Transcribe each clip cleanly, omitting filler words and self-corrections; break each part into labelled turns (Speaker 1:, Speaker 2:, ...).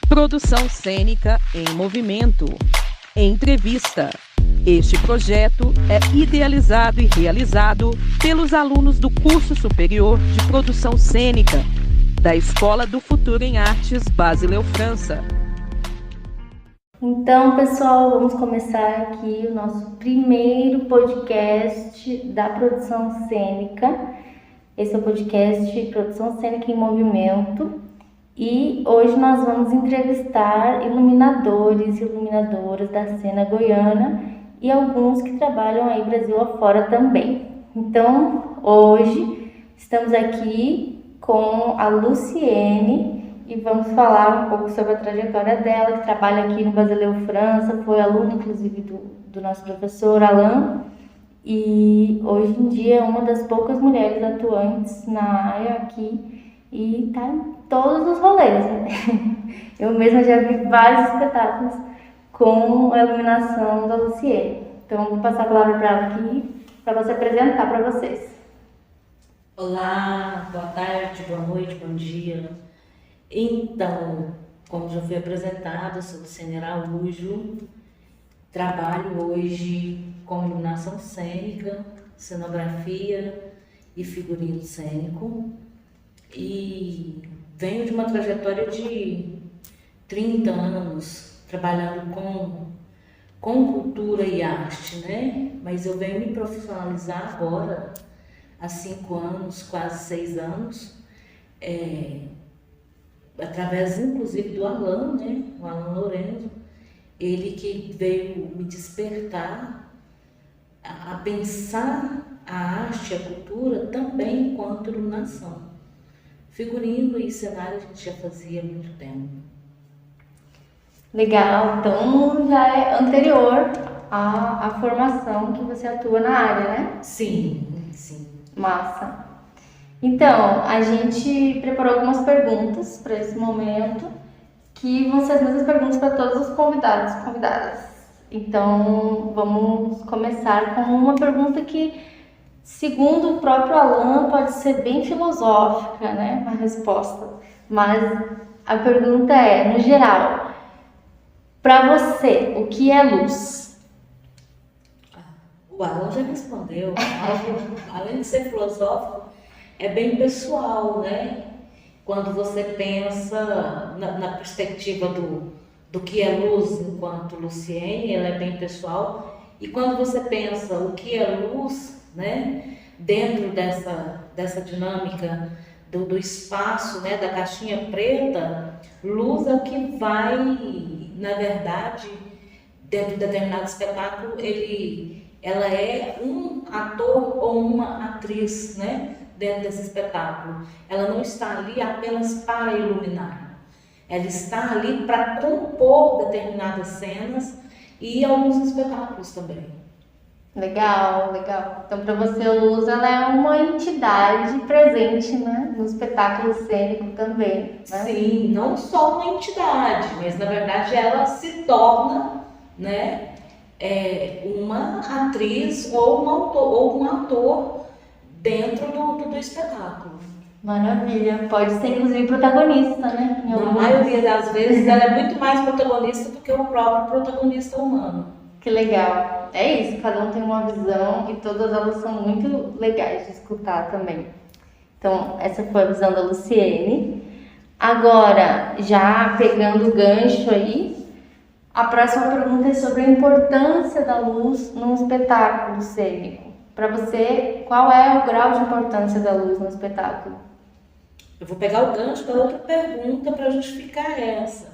Speaker 1: Produção cênica em movimento. Entrevista. Este projeto é idealizado e realizado pelos alunos do curso superior de produção cênica da Escola do Futuro em Artes Basileu França.
Speaker 2: Então, pessoal, vamos começar aqui o nosso primeiro podcast da produção cênica. Esse é o podcast Produção Cênica em Movimento. E hoje nós vamos entrevistar iluminadores e iluminadoras da cena goiana e alguns que trabalham aí Brasil afora também. Então, hoje estamos aqui com a Luciene e vamos falar um pouco sobre a trajetória dela, que trabalha aqui no Basileu França, foi aluna inclusive do nosso professor Alain, e hoje em dia é uma das poucas mulheres atuantes na área aqui e está em todos os rolês, né? Eu mesma já vi vários espetáculos com a iluminação da Luciene. Então, vou passar a palavra para ela aqui, para você apresentar para vocês.
Speaker 3: Olá, boa tarde, boa noite, bom dia. Então, como já foi apresentado, eu sou Luciene Araújo, trabalho hoje com iluminação cênica, cenografia e figurino cênico e venho de uma trajetória de 30 anos trabalhando com cultura e arte, né? Mas eu venho me profissionalizar agora há 5 anos, quase 6 anos, através inclusive do Alain, né? O Alain Lorenzo, ele que veio me despertar a pensar a arte e a cultura também enquanto iluminação. Figurino e cenário a gente já fazia há muito tempo.
Speaker 2: Legal, então já é anterior à formação que você atua na área, né?
Speaker 3: Sim.
Speaker 2: Massa. Então, a gente preparou algumas perguntas para esse momento, que vão ser as mesmas perguntas para todos os convidados e convidadas. Então, vamos começar com uma pergunta que, segundo o próprio Alain, pode ser bem filosófica, né? A resposta. Mas a pergunta é, no geral, para você, o que é luz?
Speaker 3: O Alain já respondeu. Além de ser filosófico, é bem pessoal, né? Quando você pensa na perspectiva do que é luz enquanto Luciene, ela é bem pessoal. E quando você pensa o que é luz, né? Dentro dessa dinâmica do espaço, né? Da caixinha preta, luz é o que vai, na verdade, dentro de determinado espetáculo, ela é um ator ou uma atriz, né? Dentro desse espetáculo. Ela não está ali apenas para iluminar. Ela está ali para compor determinadas cenas e alguns espetáculos também.
Speaker 2: Legal, legal. Então, para você, a luz ela é uma entidade presente, né, no espetáculo cênico também, né?
Speaker 3: Sim, não só uma entidade, mas na verdade ela se torna, né, uma atriz ou um ator dentro do espetáculo.
Speaker 2: Maravilha. Pode ser, inclusive, protagonista, né?
Speaker 3: Na maioria das vezes ela é muito mais protagonista do que o próprio protagonista humano.
Speaker 2: Que legal. É isso, cada um tem uma visão e todas elas são muito legais de escutar também. Então, essa foi a visão da Luciene. Agora, já pegando o gancho aí, a próxima pergunta é sobre a importância da luz num espetáculo cênico. Para você, qual é o grau de importância da luz no espetáculo?
Speaker 3: Eu vou pegar o gancho da outra pergunta para justificar essa.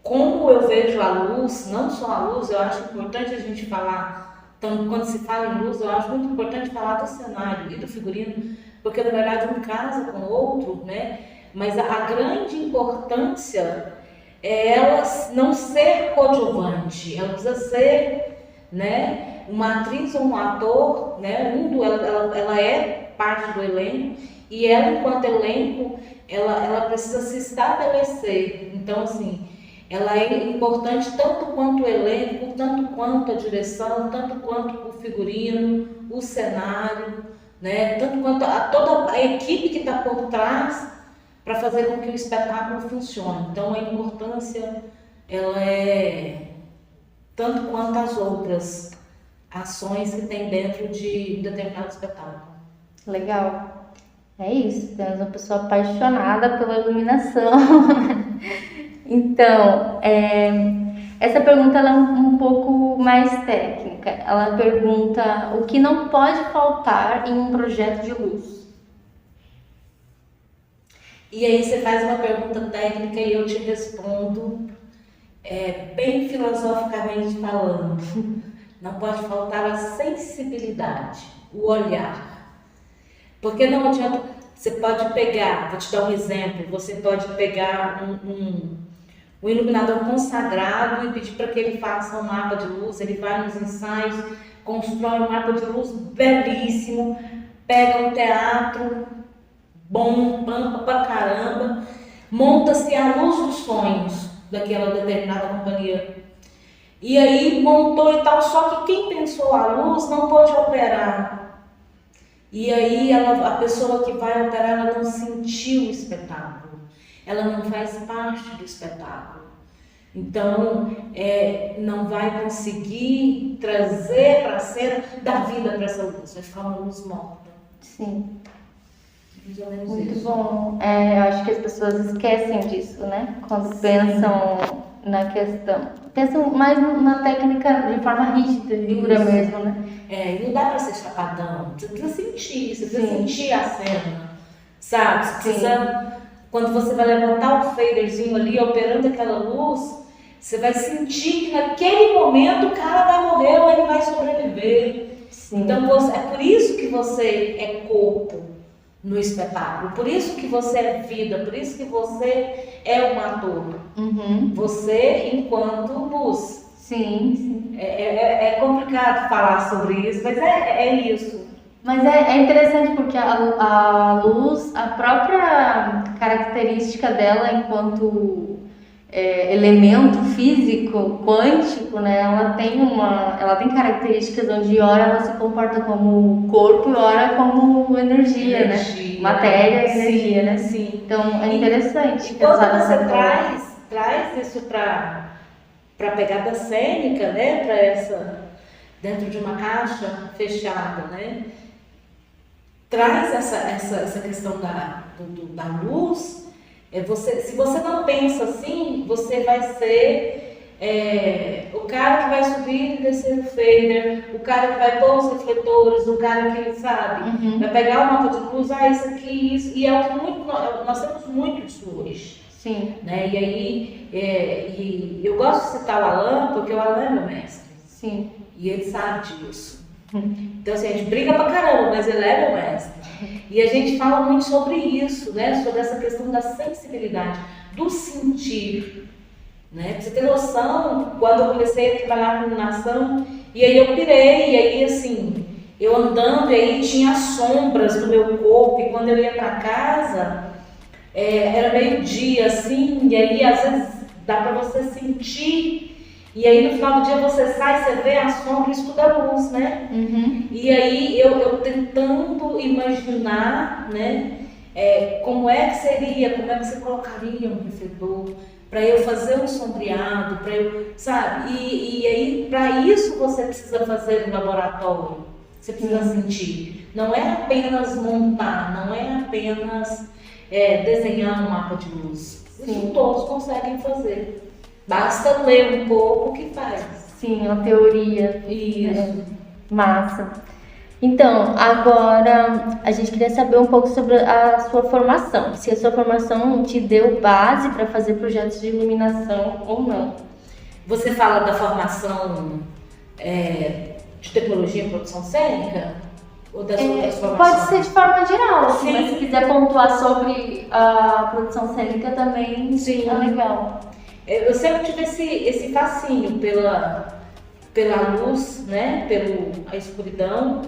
Speaker 3: Como eu vejo a luz, não só a luz, eu acho importante a gente falar, então, quando se fala em luz, eu acho muito importante falar do cenário e do figurino, porque na verdade um casa com o outro, né? Mas a grande importância é ela não ser coadjuvante, ela precisa ser, né, uma atriz ou um ator, né? Ela é parte do elenco e ela, enquanto elenco, ela precisa se estabelecer. Então, assim, ela é importante tanto quanto o elenco, tanto quanto a direção, tanto quanto o figurino, o cenário, né? Tanto quanto toda a equipe que está por trás para fazer com que o espetáculo funcione. Então a importância ela é tanto quanto as outras ações que tem dentro de um determinado espetáculo.
Speaker 2: Legal. É isso, temos uma pessoa apaixonada pela iluminação. Então, essa pergunta ela é um pouco mais técnica. Ela pergunta o que não pode faltar em um projeto de luz.
Speaker 3: E aí você faz uma pergunta técnica e eu te respondo bem filosoficamente falando. Não pode faltar a sensibilidade, o olhar. Porque não adianta, você pode pegar, vou te dar um exemplo, você pode pegar um iluminador consagrado e pedir para que ele faça um mapa de luz, ele vai nos ensaios, constrói um mapa de luz belíssimo, pega um teatro bom, pampa pra caramba, monta-se a luz dos sonhos daquela determinada companhia. E aí montou e tal, só que quem pensou a luz não pôde operar. E aí a pessoa que vai operar, ela não sentiu o espetáculo, ela não faz parte do espetáculo. Então, não vai conseguir trazer para a cena, dar vida para essa luz, vai ficar uma luz morta.
Speaker 2: Sim.
Speaker 3: Mais ou menos
Speaker 2: Muito
Speaker 3: isso.
Speaker 2: bom. Eu acho que as pessoas esquecem disso, né? Quando pensam na questão. Pensam mais na técnica de forma rígida, dura mesmo, né?
Speaker 3: E não dá pra ser chapadão, você precisa sentir, você precisa sentir a cena, sabe? Você precisa, quando você vai levantar o faderzinho ali, operando aquela luz, você vai sentir que naquele momento o cara vai morrer ou ele vai sobreviver. Sim. Então é por isso que você é corpo no espetáculo, por isso que você é vida, por isso que você é um ator.
Speaker 2: Uhum.
Speaker 3: Você enquanto luz.
Speaker 2: Sim.
Speaker 3: É complicado falar sobre isso, mas é isso.
Speaker 2: Mas é interessante porque a luz, a própria característica dela enquanto elemento físico, quântico, né? Ela tem características onde ora ela se comporta como corpo e ora como energia, né? Matéria e energia, né?
Speaker 3: Sim.
Speaker 2: Então é interessante.
Speaker 3: E quando você traz isso para a pegada cênica, né? Para dentro de uma caixa fechada, né? Traz essa questão da luz. Se você não pensa assim, você vai ser o cara que vai subir e descer o fader, o cara que vai pôr os refletores, o cara que, sabe, vai pegar o mapa de luz, isso aqui, isso, e é o que nós temos muito disso hoje.
Speaker 2: Sim.
Speaker 3: Né? E aí, e eu gosto de citar o Alan, porque o Alan é meu mestre.
Speaker 2: Sim.
Speaker 3: E ele sabe disso. Então, assim, a gente briga pra caramba, mas ele é meu mestre. E a gente fala muito sobre isso, né? Sobre essa questão da sensibilidade, do sentir. Né? Pra você ter noção, quando eu comecei a trabalhar com iluminação, e aí eu pirei, e aí, assim, eu andando, e aí tinha sombras do meu corpo, e quando eu ia pra casa, era meio-dia, assim, e aí, às vezes, dá pra você sentir. E aí no final do dia você sai, você vê a sombra, isso tudo é luz, né?
Speaker 2: Uhum.
Speaker 3: E aí eu tentando imaginar, né, como é que seria, como é que você colocaria um refletor para eu fazer um sombreado, para eu, sabe? E aí para isso você precisa fazer um laboratório, você precisa sentir. Não é apenas montar, não é apenas desenhar um mapa de luz. Isso todos conseguem fazer. Basta ler um pouco que faz.
Speaker 2: Sim, a teoria.
Speaker 3: Isso.
Speaker 2: Massa. Então, agora a gente queria saber um pouco sobre a sua formação. Se a sua formação te deu base para fazer projetos de iluminação ou não.
Speaker 3: Você fala da formação de tecnologia e produção cênica? Ou das outras formações?
Speaker 2: Pode ser de forma geral, assim,
Speaker 3: Sim.
Speaker 2: mas se quiser pontuar sobre a produção cênica também,
Speaker 3: sim,
Speaker 2: é legal.
Speaker 3: Eu sempre tive esse fascínio pela luz, né? Pela escuridão,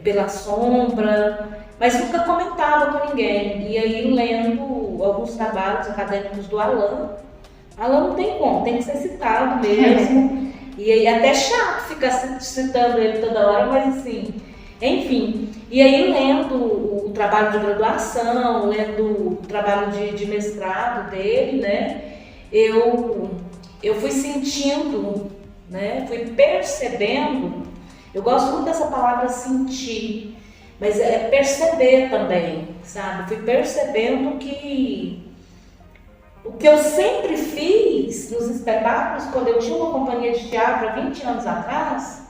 Speaker 3: pela sombra, mas nunca comentava com ninguém. E aí, lendo alguns trabalhos acadêmicos do Alan não tem como, tem que ser citado mesmo. E aí, até chato ficar citando ele toda hora, mas assim, enfim. E aí, lendo o trabalho de graduação, lendo o trabalho de mestrado dele, né, eu fui sentindo, né, fui percebendo, eu gosto muito dessa palavra sentir, mas é perceber também, sabe? Fui percebendo que o que eu sempre fiz nos espetáculos, quando eu tinha uma companhia de teatro há 20 anos atrás,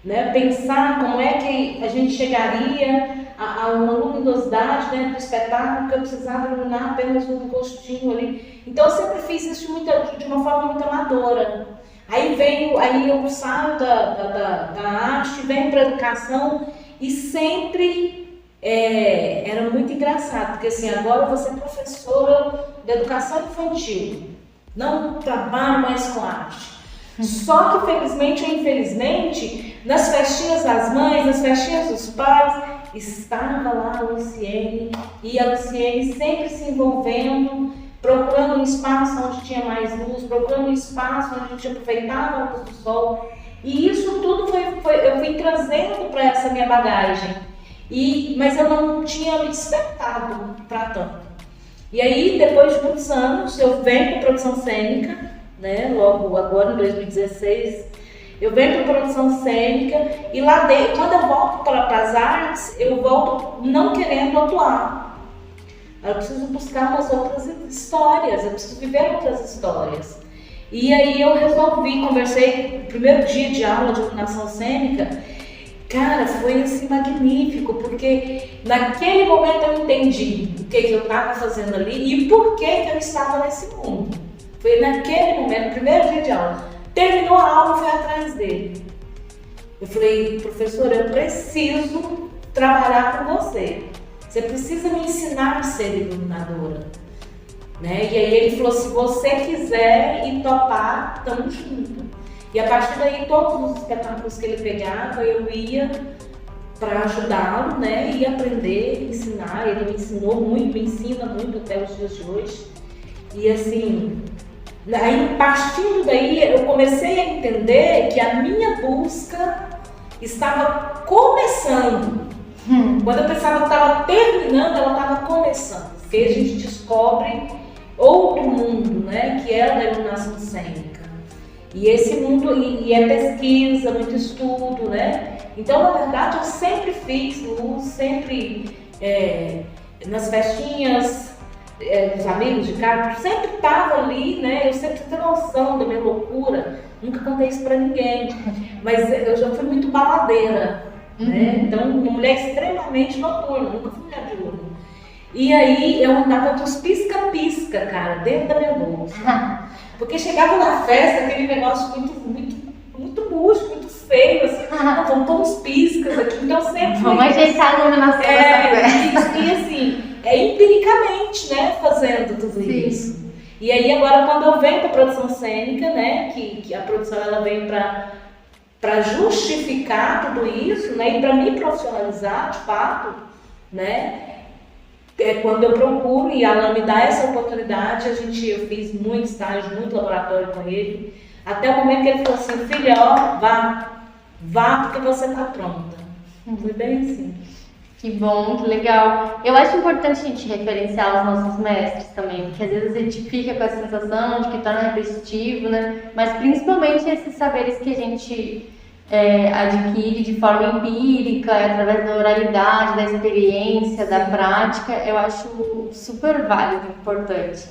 Speaker 3: né, pensar como é que a gente chegaria a uma luminosidade dentro do espetáculo, que eu precisava iluminar apenas um rostinho ali. Então eu sempre fiz isso de uma forma muito amadora. Aí eu saio da arte, venho para a educação e sempre era muito engraçado, porque assim, agora eu vou ser professora de educação infantil, não trabalho mais com arte. Só que felizmente ou infelizmente, nas festinhas das mães, nas festinhas dos pais, estava lá a Luciene, e a Luciene sempre se envolvendo, procurando um espaço onde tinha mais luz, procurando um espaço onde a gente aproveitava a luz do sol. E isso tudo eu fui trazendo para essa minha bagagem. Mas eu não tinha me despertado para tanto. E aí, depois de muitos anos, eu venho para produção cênica, né? Logo agora, em 2016, eu venho para produção cênica e lá dentro, quando eu volto para as artes, eu volto não querendo atuar. Eu preciso buscar umas outras histórias, eu preciso viver outras histórias. E aí eu resolvi, conversei no primeiro dia de aula de iluminação cênica. Cara, foi assim magnífico, porque naquele momento eu entendi o que eu estava fazendo ali e por que eu estava nesse mundo. Foi naquele momento, no primeiro dia de aula. Terminou a aula, fui atrás dele. Eu falei, professor, eu preciso trabalhar com você. Você precisa me ensinar a ser iluminadora. Né? E aí ele falou, se você quiser e topar, estamos juntos. E a partir daí, todos os espetáculos que ele pegava, eu ia para ajudá-lo, né? E aprender, ensinar. Ele me ensinou muito, me ensina muito até os dias de hoje. E assim, aí, partindo daí, eu comecei a entender que a minha busca estava começando. Quando eu pensava que estava terminando, ela estava começando. Porque a gente descobre outro mundo, né? Que é o da iluminação cênica. E esse mundo, e é pesquisa, muito estudo, né? Então, na verdade, eu sempre fiz luz, sempre nas festinhas dos amigos de casa, sempre estava ali, né? Eu sempre tive noção da minha loucura, nunca contei isso pra ninguém, mas eu já fui muito baladeira, né? Então, uma mulher extremamente noturna, nunca fui mulher diurna. E aí, eu andava com os pisca-pisca, cara, dentro da minha bolsa. Porque chegava na festa, aquele negócio muito murcho, muito feio, assim, vamos pôr uns piscas aqui, então sempre...
Speaker 2: Vamos ajeitar a iluminação dessa festa.
Speaker 3: E assim, empiricamente, né, fazendo tudo isso. E aí agora quando eu venho para a produção cênica, né, que a produção ela vem para justificar tudo isso, né, e para me profissionalizar de fato, né, quando eu procuro e a Alain me dá essa oportunidade, eu fiz muito estágio, muito laboratório com ele, até o momento que ele falou assim, filha, ó, vá porque você está pronta. Foi bem assim.
Speaker 2: Que bom, que legal. Eu acho importante a gente referenciar os nossos mestres também, porque às vezes a gente fica com a sensação de que torna repetitivo, né? Mas principalmente esses saberes que a gente adquire de forma empírica, através da oralidade, da experiência, da prática, eu acho super válido, importante.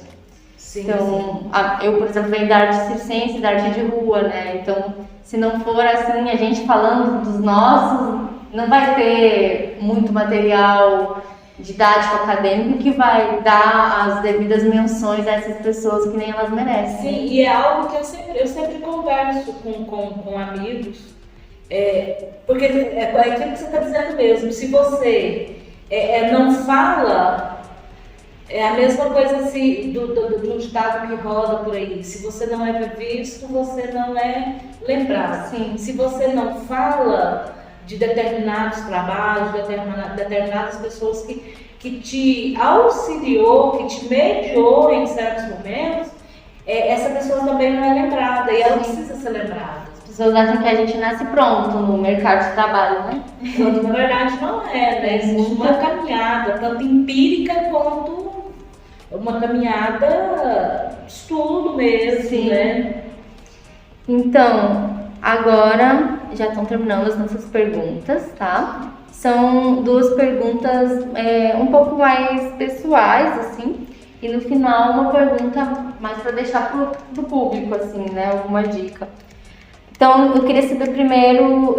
Speaker 3: Sim,
Speaker 2: então, eu, por exemplo, venho da arte circense, da arte de rua, né? Então, se não for assim, a gente falando dos nossos, não vai ter muito material didático acadêmico que vai dar as devidas menções a essas pessoas que nem elas merecem.
Speaker 3: Sim, e é algo que eu sempre converso com amigos, porque é aquilo que você está dizendo mesmo, se você não fala, é a mesma coisa assim, do ditado que rola por aí, se você não é visto, você não é lembrado.
Speaker 2: Sim.
Speaker 3: Se você não fala de determinados trabalhos, de determinadas pessoas que te auxiliou, que te mediou em certos momentos, essa pessoa também não é lembrada e ela precisa ser lembrada.
Speaker 2: pessoas acham que a gente nasce pronto no mercado de trabalho, né?
Speaker 3: Quando na verdade não é, né? Existe uma caminhada, tanto empírica quanto uma caminhada de estudo mesmo,
Speaker 2: Sim.
Speaker 3: né?
Speaker 2: Então, agora já estão terminando as nossas perguntas, tá? São duas perguntas um pouco mais pessoais, assim, e no final uma pergunta mais para deixar pro público, assim, né? Alguma dica. Então, eu queria saber primeiro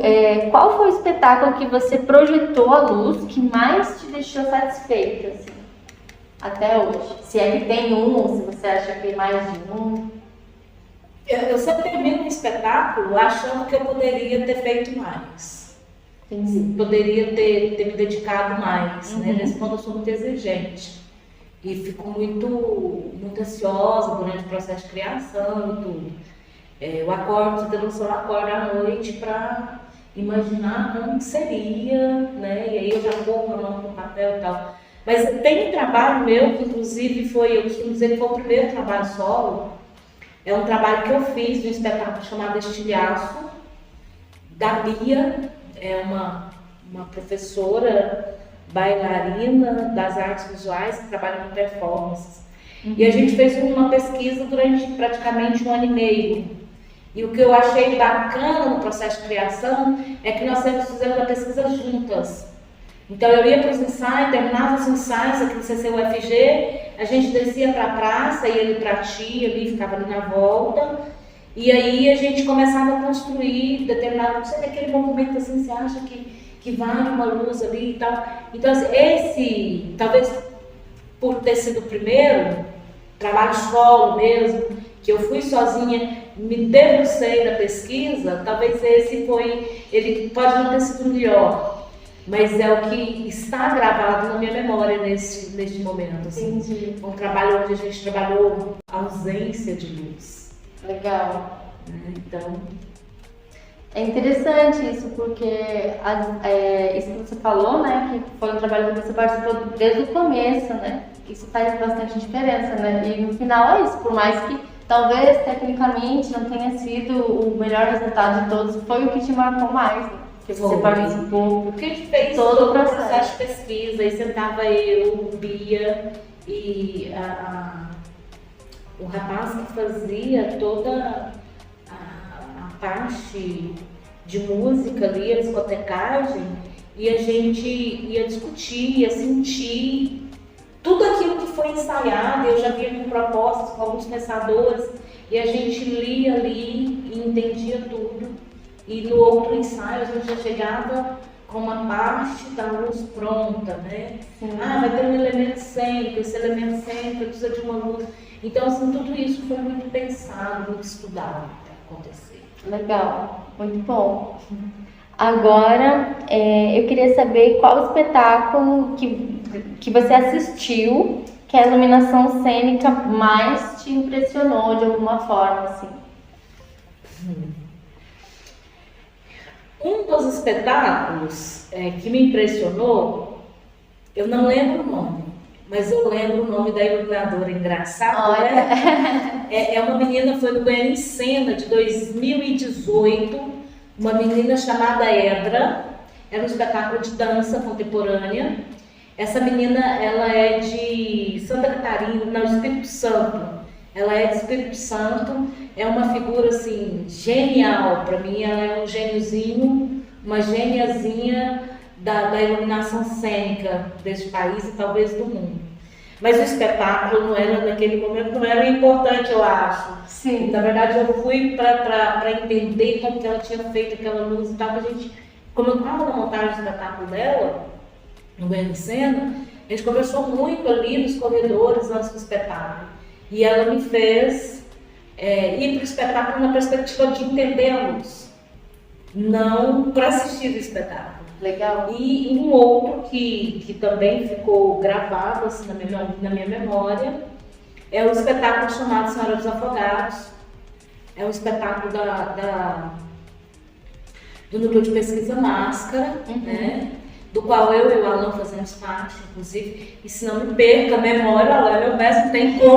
Speaker 2: qual foi o espetáculo que você projetou à luz que mais te deixou satisfeita, assim, até hoje? Se é que tem um, ou se você acha que tem mais de um.
Speaker 3: Eu sempre termino um espetáculo achando que eu poderia ter feito mais.
Speaker 2: Entendi.
Speaker 3: Poderia ter me dedicado mais, né? Nesse ponto eu sou muito exigente. E fico muito ansiosa durante o processo de criação e tudo. Eu acordo, você tem noção, eu acordo à noite para imaginar como seria, né? E aí eu já vou no papel e tal. Mas tem um trabalho meu, que inclusive eu costumo dizer que foi o primeiro trabalho solo. É um trabalho que eu fiz de um espetáculo chamado Estilhaço, da Bia, é uma professora bailarina das artes visuais que trabalha com performances. E a gente fez uma pesquisa durante praticamente 1 ano e meio. E o que eu achei bacana no processo de criação é que nós sempre fizemos a pesquisa juntas. Então eu ia para os ensaios, terminava os ensaios aqui no CCUFG, a gente descia para a praça, ia ali para a tia, ali, ficava ali na volta, e aí a gente começava a construir determinado, não sei, aquele movimento assim, você acha que vai uma luz ali e tal. Então assim, talvez por ter sido o primeiro, trabalho solo mesmo, que eu fui sozinha, me debrucei na pesquisa, talvez ele pode não ter sido melhor. Mas é o que está gravado na minha memória neste momento. Assim.
Speaker 2: Entendi.
Speaker 3: Um trabalho onde a gente trabalhou a ausência de luz.
Speaker 2: Legal.
Speaker 3: Então...
Speaker 2: É interessante isso, porque isso que você falou, né, que foi um trabalho que você participou desde o começo, né? Isso faz bastante diferença, né? E no final é isso, por mais que talvez tecnicamente não tenha sido o melhor resultado de todos, foi o que te marcou mais, né? Que você participou.
Speaker 3: Porque a gente fez
Speaker 2: todo o
Speaker 3: processo de pesquisa, aí sentava eu, Bia e o rapaz que fazia toda a parte de música ali, a discotecagem, e a gente ia discutir, ia sentir tudo aquilo que foi ensaiado. Eu já via com propostas com alguns pensadores, e a gente lia ali e entendia tudo. E no outro ensaio a gente já chegava com uma parte da luz pronta, né? Sim. Vai ter um elemento cênico, esse elemento cênico precisa de uma luz. Então, assim, tudo isso foi muito pensado, muito estudado para acontecer.
Speaker 2: Legal, muito bom. Agora, eu queria saber qual espetáculo que você assistiu que a iluminação cênica mais te impressionou de alguma forma, assim.
Speaker 3: Um dos espetáculos que me impressionou, eu não lembro o nome, mas eu lembro o nome da iluminadora. Engraçado, né? É uma menina, foi no Goiânia em Cena de 2018, uma menina chamada Edra, era um espetáculo de dança contemporânea. Essa menina, ela é de Santa Catarina, não, Espírito Santo. Ela é de Espírito Santo, é uma figura assim, genial para mim, ela é um gêniozinho, uma geniazinha da iluminação cênica deste país e talvez do mundo. Mas o espetáculo não era, naquele momento, não era importante, eu acho.
Speaker 2: Sim.
Speaker 3: Na verdade, eu fui para entender como que ela tinha feito aquela luz e tal, que a gente, como eu estava na montagem do espetáculo dela, no Goiânia em Cena, a gente conversou muito ali nos corredores antes do espetáculo. E ela me fez ir para o espetáculo na perspectiva de entender a luz, não para assistir o espetáculo.
Speaker 2: Legal.
Speaker 3: E um outro que também ficou gravado assim, na minha memória é o espetáculo chamado Senhora dos Afogados. É um espetáculo do Núcleo de Pesquisa Máscara, né? Do qual eu e o Alan fazemos parte, inclusive, e se não me perca a memória, Alan, eu mesmo tenho como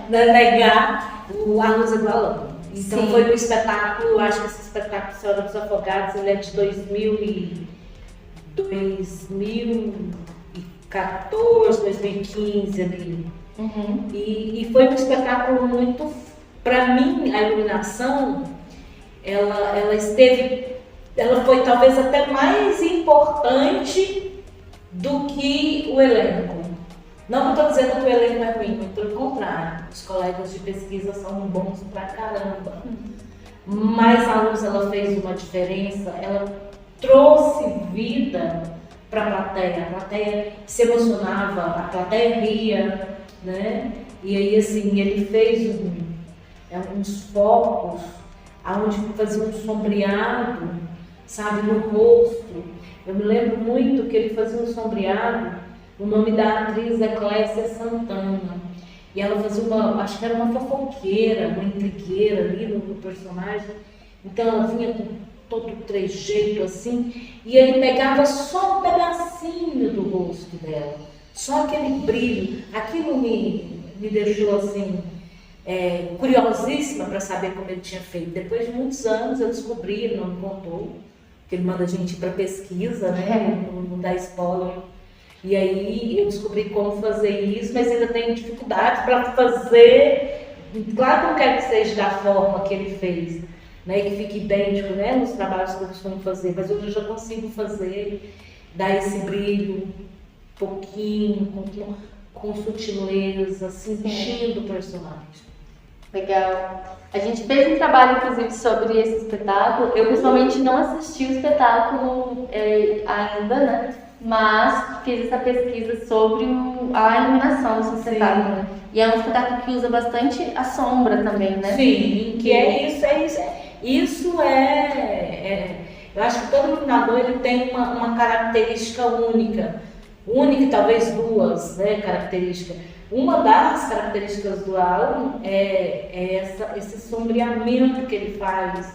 Speaker 3: negar a luz do Alan. Então
Speaker 2: Sim.
Speaker 3: foi um espetáculo, acho que esse espetáculo Senhora dos Afogados, ele é de 2014, 2015 ali.
Speaker 2: Uhum.
Speaker 3: E foi um espetáculo muito, para mim, a iluminação, ela foi talvez até mais importante do que o elenco. Não estou dizendo que o elenco é ruim, muito pelo contrário, os colegas de pesquisa são bons pra caramba. Mas a luz, ela fez uma diferença, ela trouxe vida para a plateia se emocionava, a plateia ria, né? E aí assim, ele fez uns focos, aonde fazia um sombreado, sabe, no rosto. Eu me lembro muito que ele fazia um sombreado, o nome da atriz é Clécia Santana. E ela fazia acho que era uma fofoqueira, uma intrigueira ali no personagem. Então ela vinha com todo trejeito assim, e ele pegava só um pedacinho do rosto dela, só aquele brilho. Aquilo me deixou assim, curiosíssima para saber como ele tinha feito. Depois de muitos anos eu descobri, ele não me contou, que ele manda a gente ir para pesquisa, né? Não dá spoiler. E aí eu descobri como fazer isso, mas ainda tenho dificuldade para fazer. Claro que não quero que seja da forma que ele fez, né, que fique idêntico, né, nos trabalhos que eu costumo fazer, mas hoje eu já consigo fazer, dar esse brilho, pouquinho, com sutileza, sentindo o personagem.
Speaker 2: Legal. A gente fez um trabalho, inclusive, sobre esse espetáculo. Eu, pessoalmente, não assisti o espetáculo ainda, né? Mas fiz essa pesquisa sobre a iluminação desse espetáculo, né? E é um espetáculo que usa bastante a sombra também, né?
Speaker 3: Sim, que é isso. Isso eu acho que todo iluminador ele tem uma característica única, e talvez duas, né, características. Uma das características do Alan é esse sombreamento que ele faz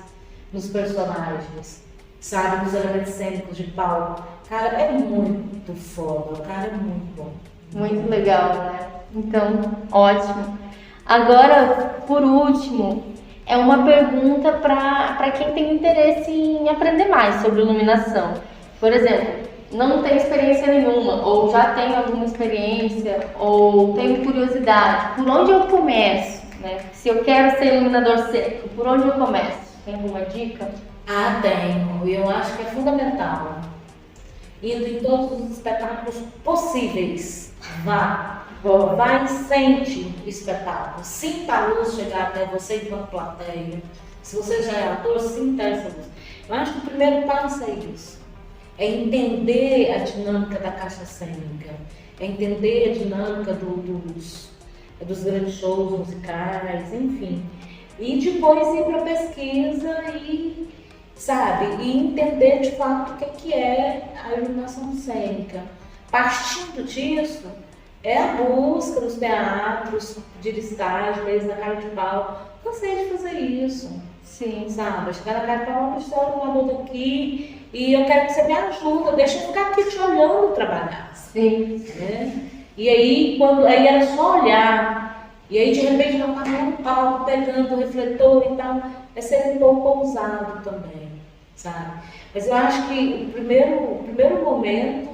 Speaker 3: nos personagens, sabe, nos elementos cênicos de palco. Cara, é muito foda, o cara é muito bom.
Speaker 2: Muito legal, né? Então, ótimo. Agora, por último, é uma pergunta para quem tem interesse em aprender mais sobre iluminação. Por exemplo, não tem experiência nenhuma, ou já tem alguma experiência, ou tenho curiosidade. Por onde eu começo, né? Se eu quero ser iluminador cênico, por onde eu começo? Tem alguma dica?
Speaker 3: Ah, tenho. E eu acho que é fundamental. Indo em todos os espetáculos possíveis. Vá e sente o espetáculo. Sinta a luz chegar até você enquanto plateia. Se você já é ator, sinta essa luz. Eu acho que o primeiro passo é isso. É entender a dinâmica da caixa cênica. É entender a dinâmica dos grandes shows musicais, enfim. E depois ir para a pesquisa e entender de fato o que é a iluminação cênica. Partindo disso, é a busca nos teatros, de estágio, mesmo na cara de pau. Cansei de fazer isso.
Speaker 2: Sim.
Speaker 3: Sabe? Chegar na cara de pau, uma história, uma muda aqui, e eu quero que você me ajude, deixa eu ficar aqui te olhando trabalhar.
Speaker 2: Sim.
Speaker 3: Né? E aí, aí era só olhar, e aí de repente eu estava no palco, pegando o refletor e tal, é ser um pouco ousado também, sabe? Mas eu acho que o primeiro momento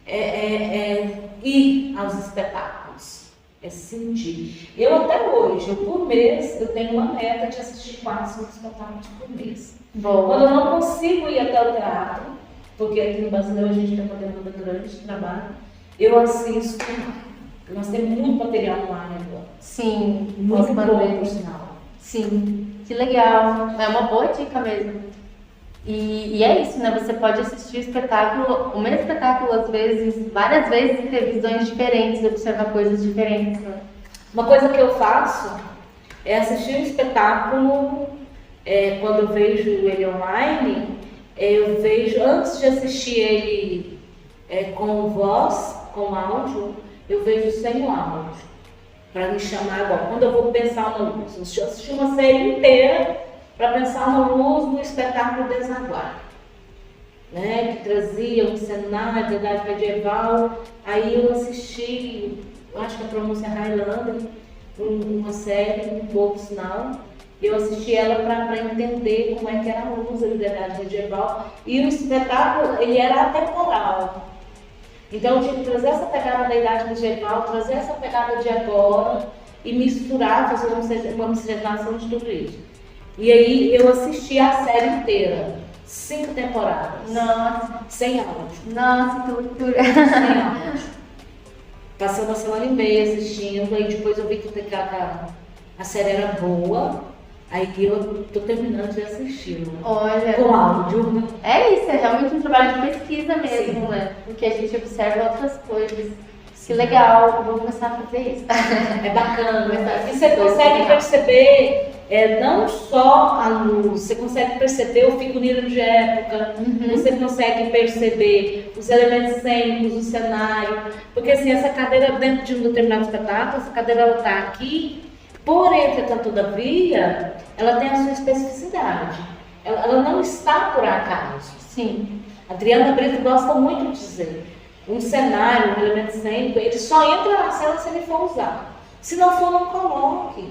Speaker 3: é ir aos espetáculos, é sentir. Eu até hoje, por mês, eu tenho uma meta de assistir 4, 5 espetáculos por mês.
Speaker 2: Bom.
Speaker 3: Quando eu não consigo ir até o teatro, porque aqui no Brasileiro a gente tem uma demanda grande de trabalho, eu assisto. Nós temos muito material online agora.
Speaker 2: Sim,
Speaker 3: Muito bom, por sinal.
Speaker 2: Sim, que legal. É uma boa dica mesmo. E é isso, né? Você pode assistir o mesmo espetáculo, às vezes, várias vezes, em revisões diferentes, observar coisas diferentes. Né?
Speaker 3: Uma coisa que eu faço é assistir um espetáculo, quando eu vejo ele online, eu vejo, antes de assistir ele com voz, com áudio, eu vejo sem o áudio, para me chamar agora. Quando eu vou pensar uma luz, eu assisti uma série inteira para pensar uma luz no espetáculo Desaguar, né, que trazia um cenário da idade medieval. Aí eu assisti, eu acho que a pronúncia é Highlander, uma série, um pouco sinal, Eu assisti ela para entender como é que era a luz ali da idade medieval. E o espetáculo, ele era atemporal. Então eu tinha que trazer essa pegada da idade medieval, trazer essa pegada de agora e misturar, fazer uma miscigenação de tudo isso. E aí eu assisti a série inteira, 5 temporadas.
Speaker 2: Nossa.
Speaker 3: Sem áudio.
Speaker 2: Nossa, que loucura.
Speaker 3: Sem áudio. Passei uma semana e meia assistindo, aí depois eu vi que a série era boa, aí eu tô terminando de assistir.
Speaker 2: Olha.
Speaker 3: Com áudio.
Speaker 2: É isso, é realmente um trabalho de pesquisa mesmo,
Speaker 3: Sim.
Speaker 2: né? Porque a gente observa outras coisas. Que legal, eu vou começar a fazer isso.
Speaker 3: É bacana.
Speaker 2: Mas
Speaker 3: E você consegue perceber não só a luz, você consegue perceber o figurino de época, você consegue perceber os elementos cênicos, o cenário. Porque assim, essa cadeira dentro de um determinado espetáculo, essa cadeira ela está aqui, porém, entretanto, todavia, ela tem a sua especificidade. Ela não está por acaso.
Speaker 2: Sim.
Speaker 3: A Adriana Brito gosta muito de dizer. Um cenário, um elemento cênico, ele só entra na cena se ele for usar. Se não for, não coloque.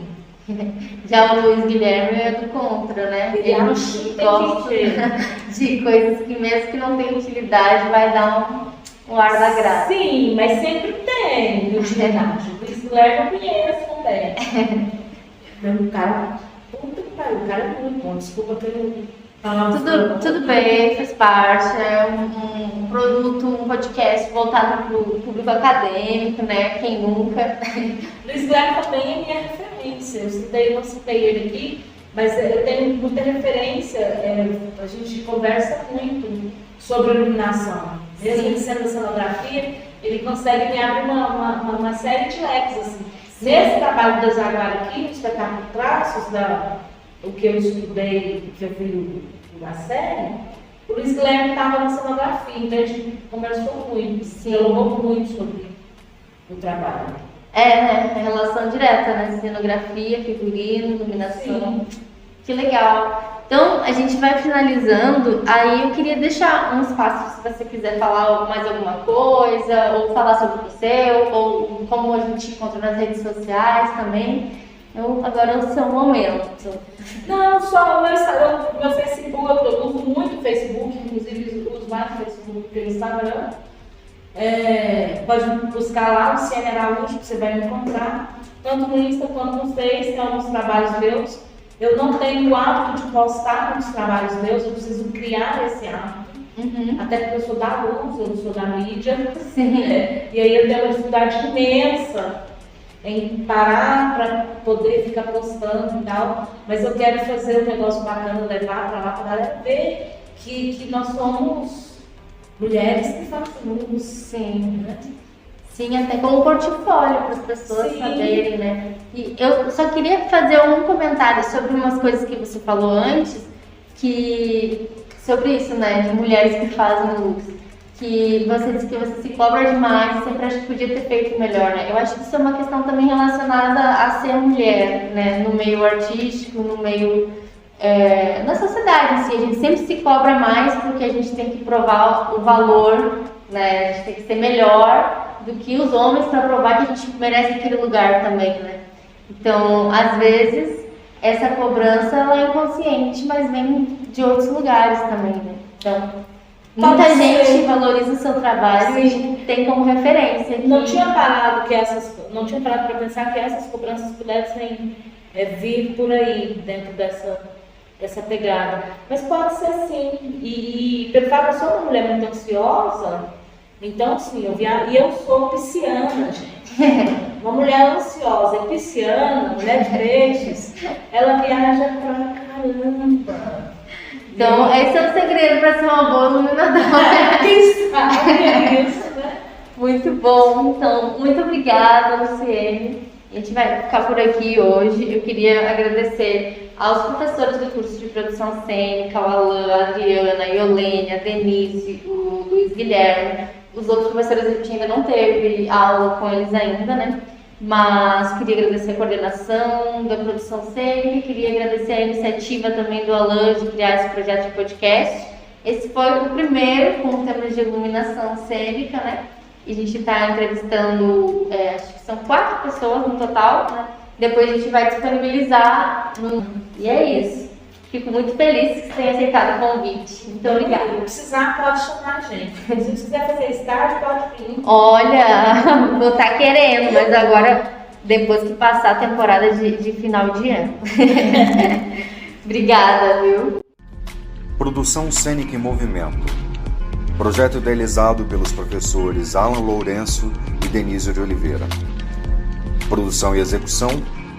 Speaker 2: Já o Luiz Guilherme é do contra, né?
Speaker 3: Ele
Speaker 2: gosta de coisas que mesmo que não tenham utilidade, vai dar um ar da graça.
Speaker 3: Sim, mas sempre tem utilidade. O Luiz Guilherme eu conheço também. O cara, puta que pariu, o cara é muito bom. Desculpa pelo...
Speaker 2: Tudo bem, faz parte, é um produto, um podcast voltado para o público acadêmico, né? Quem nunca.
Speaker 3: Luiz Guilherme também é minha referência. Eu não citei ele aqui, mas eu tenho muita referência. A gente conversa muito sobre iluminação. Mesmo ele sendo cenografia, ele consegue me abrir uma série de leques. Assim. Nesse trabalho do Zaguara aqui, no espetáculo Traços, o que eu estudei, que eu vi na série, o Luiz Guilherme estava na cenografia, então a gente conversou muito, falou muito sobre o trabalho.
Speaker 2: Né? Relação direta, né? Cenografia, figurino, iluminação. Sim. Que legal. Então, a gente vai finalizando, aí eu queria deixar um espaço se você quiser falar mais alguma coisa, ou falar sobre você, ou como a gente encontra nas redes sociais também. Agora é o seu momento.
Speaker 3: Não, só o meu Instagram, meu Facebook, eu uso muito o Facebook, inclusive uso mais o Facebook que o Instagram. Pode buscar lá, Luciane Araújo, que você vai me encontrar. Tanto no Insta quanto no Face, tem alguns trabalhos meus. Eu não tenho o hábito de postar muitos trabalhos meus, eu preciso criar esse hábito. Até porque eu sou da luz, eu não sou da mídia.
Speaker 2: Sim.
Speaker 3: E aí eu tenho uma dificuldade imensa em parar para poder ficar postando e tal, mas eu quero fazer um negócio bacana, levar para lá para a galera ver que nós somos mulheres que fazem luz.
Speaker 2: Sim. Sim, até como portfólio para as pessoas saberem, né? E eu só queria fazer um comentário sobre umas coisas que você falou antes, sobre isso, né, de mulheres que fazem luz. Que você disse que você se cobra demais, sempre acha que podia ter feito melhor, né? Eu acho que isso é uma questão também relacionada a ser mulher, né? No meio artístico, no meio... na sociedade, assim, a gente sempre se cobra mais porque a gente tem que provar o valor, né? A gente tem que ser melhor do que os homens para provar que a gente merece aquele lugar também, né? Então, às vezes, essa cobrança ela é inconsciente, mas vem de outros lugares também, né? Então... Muita gente valoriza o seu trabalho e tem como referência.
Speaker 3: Não tinha parado para pensar que essas cobranças pudessem vir por aí, dentro dessa pegada. Mas pode ser sim. E pelo fato de eu sou uma mulher muito ansiosa, então sim, eu sou pisciana, gente. Uma mulher ansiosa e pisciana, mulher de peixes, ela viaja pra caramba.
Speaker 2: Então, esse é o segredo para ser uma boa iluminadora.
Speaker 3: Quem sabe é isso, né?
Speaker 2: Muito bom. Então, muito obrigada, Luciene. A gente vai ficar por aqui hoje. Eu queria agradecer aos professores do curso de produção cênica, o Alan, a Adriana, a Iolene, a Denise, o Luiz Guilherme. Os outros professores a gente ainda não teve aula com eles ainda, né? Mas queria agradecer a coordenação da produção cênica, queria agradecer a iniciativa também do Alan de criar esse projeto de podcast. Esse foi o primeiro com temas de iluminação cênica, né? E a gente está entrevistando, acho que são 4 pessoas no total, né? Depois a gente vai disponibilizar. E é isso. Fico muito feliz que você tenha aceitado o convite. Muito obrigada.
Speaker 3: Se precisar, pode chamar a gente. Se você quiser fazer estágio, pode vir.
Speaker 2: Olha, vou estar querendo, mas agora, depois que passar a temporada de final de ano. Obrigada, viu?
Speaker 4: Produção Cênica em Movimento. Projeto idealizado pelos professores Alan Lourenço e Denise de Oliveira. Produção e execução: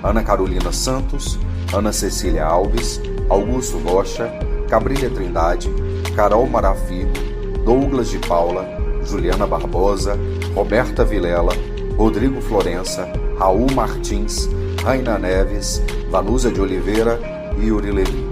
Speaker 4: Ana Carolina Santos, Ana Cecília Alves, Augusto Rocha, Cabrilha Trindade, Carol Marafigo, Douglas de Paula, Juliana Barbosa, Roberta Vilela, Rodrigo Florença, Raul Martins, Raina Neves, Vanusa de Oliveira e Yuri Levi.